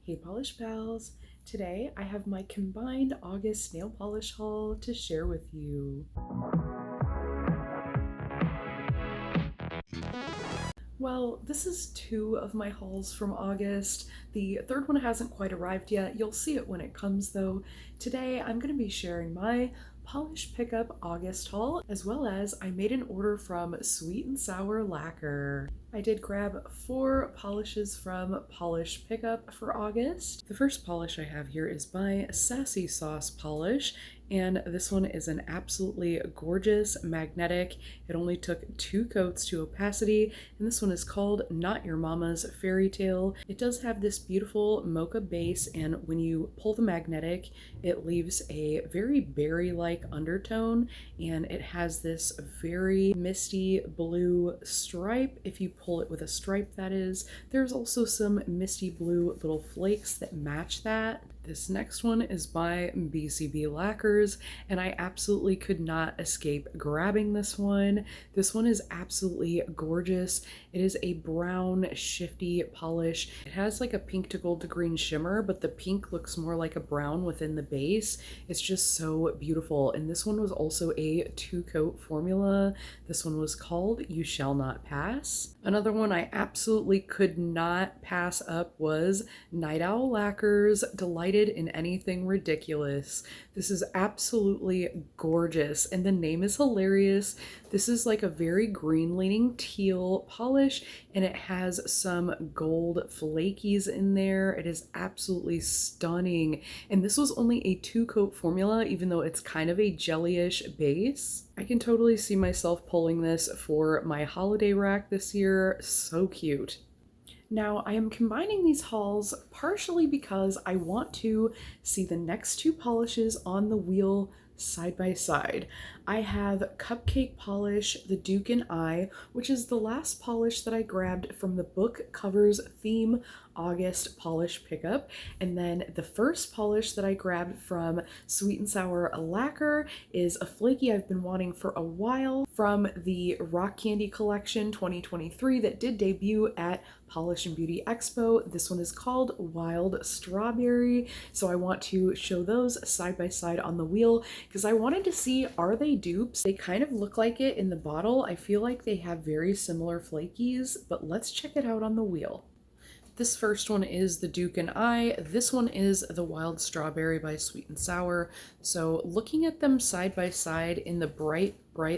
Hey Polish Pals! Today I have my combined August nail polish haul to share with you. Well, this is two of my hauls from August. The third one hasn't quite arrived yet. You'll see it when it comes though. Today I'm going to be sharing my polish pickup August haul, as well as I made an order from Sweet and Sour Lacquer. I did grab 4 polishes from Polish Pickup for August. The first polish I have here is by Sassy Sauce Polish, and this one is an absolutely gorgeous magnetic. It only took 2 coats to opacity, and this one is called Not Your Mama's Fairy Tale. It does have this beautiful mocha base, and when you pull the magnetic, it leaves a very berry-like undertone, and it has this very misty blue stripe. If you pull it with a stripe, that is. There's also some misty blue little flakes that match that. This next one is by BCB Lacquers, and I absolutely could not escape grabbing this one. This one is absolutely gorgeous. It is a brown, shifty polish. It has like a pink to gold to green shimmer, but the pink looks more like a brown within the base. It's just so beautiful. And this one was also a 2-coat formula. This one was called You Shall Not Pass. Another one I absolutely could not pass up was Night Owl Lacquers Delighted in Anything Ridiculous. This is absolutely gorgeous, and the name is hilarious. This is like a very green leaning teal polish, and it has some gold flakies in there. It is absolutely stunning, and this was only a 2-coat formula, even though it's kind of a jellyish base. I can totally see myself pulling this for my holiday rack this year. So cute. Now, I am combining these hauls partially because I want to see the next 2 polishes on the wheel side by side. I have Cupcake Polish, the Duke and I, which is the last polish that I grabbed from the book covers theme August polish pickup. And then the first polish that I grabbed from Sweet and Sour Lacquer is a flaky I've been wanting for a while from the Rock Candy Collection 2023 that did debut at Polish and Beauty Expo. This one is called Wild Strawberry. So I want to show those side by side on the wheel because I wanted to see, are they dupes? They kind of look like it in the bottle. I feel like they have very similar flakies, but let's check it out on the wheel. This first one is the Duke and I. This one is the Wild Strawberry by Sweet and Sour. So looking at them side by side in the bright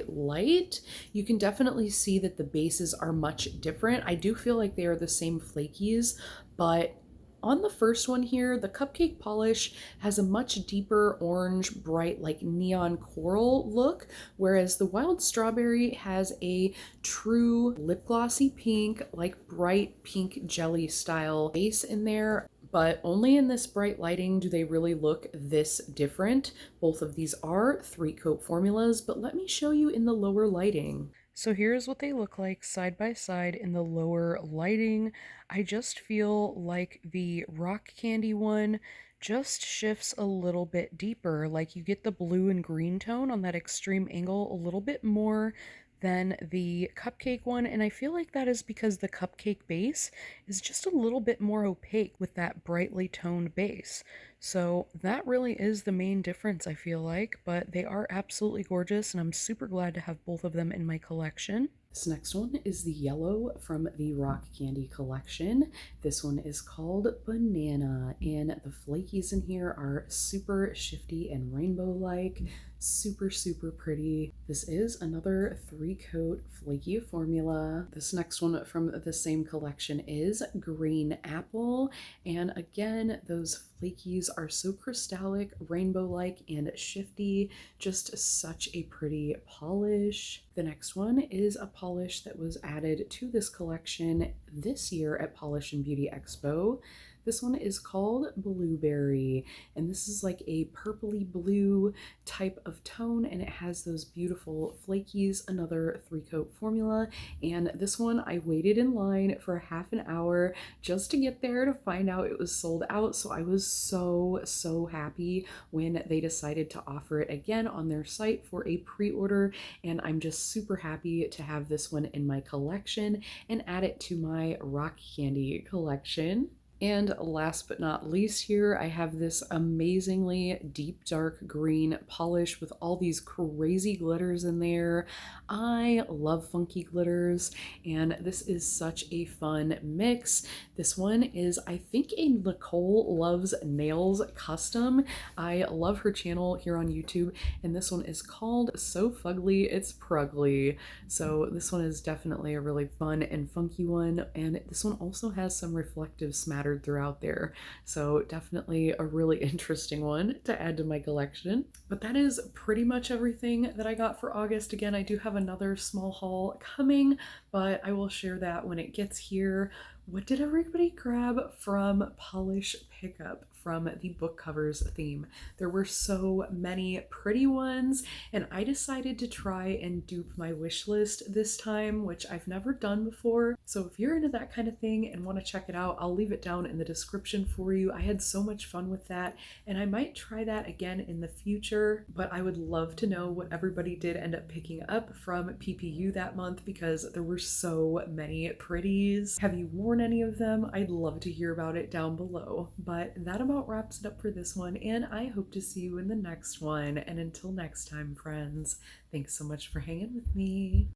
light, you can definitely see that the bases are much different. I do feel like they are the same flakies, but on the first one here, the Cupcake Polish has a much deeper orange, bright, like neon coral look, whereas the Wild Strawberry has a true lip glossy pink, like bright pink jelly style base in there. But only in this bright lighting do they really look this different. Both of these are 3-coat formulas, but let me show you in the lower lighting. So here's what they look like side by side in the lower lighting. I just feel like the Rock Candy one just shifts a little bit deeper, like you get the blue and green tone on that extreme angle a little bit more than the Cupcake one, and I feel like that is because the Cupcake base is just a little bit more opaque with that brightly toned base. So that really is the main difference, I feel like, but they are absolutely gorgeous, and I'm super glad to have both of them in my collection. This next one is the yellow from the Rock Candy collection. This one is called Banana, and the flakies in here are super shifty and rainbow-like. Super pretty. This is another 3-coat flaky formula. This next one from the same collection is Green Apple, and again, those flakies are so crystallic, rainbow-like, and shifty. Just such a pretty polish. The next one is a polish that was added to this collection this year at Polish and Beauty Expo. This one is called Blueberry, and this is like a purpley blue type of tone, and it has those beautiful flakies, another 3-coat formula. And this one I waited in line for half an hour just to get there to find out it was sold out, so I was so happy when they decided to offer it again on their site for a pre-order, and I'm just super happy to have this one in my collection and add it to my Rock Candy collection. And last but not least here, I have this amazingly deep dark green polish with all these crazy glitters in there. I love funky glitters, and this is such a fun mix. This one is, I think, a Nicole Loves Nails custom. I love her channel here on YouTube, and this one is called So Fugly It's Prugly. So this one is definitely a really fun and funky one, and this one also has some reflective smattered throughout there. So definitely a really interesting one to add to my collection. But that is pretty much everything that I got for August. Again, I do have another small haul coming, but I will share that when it gets here. What did everybody grab from Polish Pickup from the book covers theme? There were so many pretty ones, and I decided to try and dupe my wish list this time, which I've never done before. So if you're into that kind of thing and want to check it out, I'll leave it down in the description for you. I had so much fun with that, and I might try that again in the future, but I would love to know what everybody did end up picking up from PPU that month, because there were so many pretties. Have you worn any of them? I'd love to hear about it down below. But that about wraps it up for this one, and I hope to see you in the next one. And until next time, friends, thanks so much for hanging with me.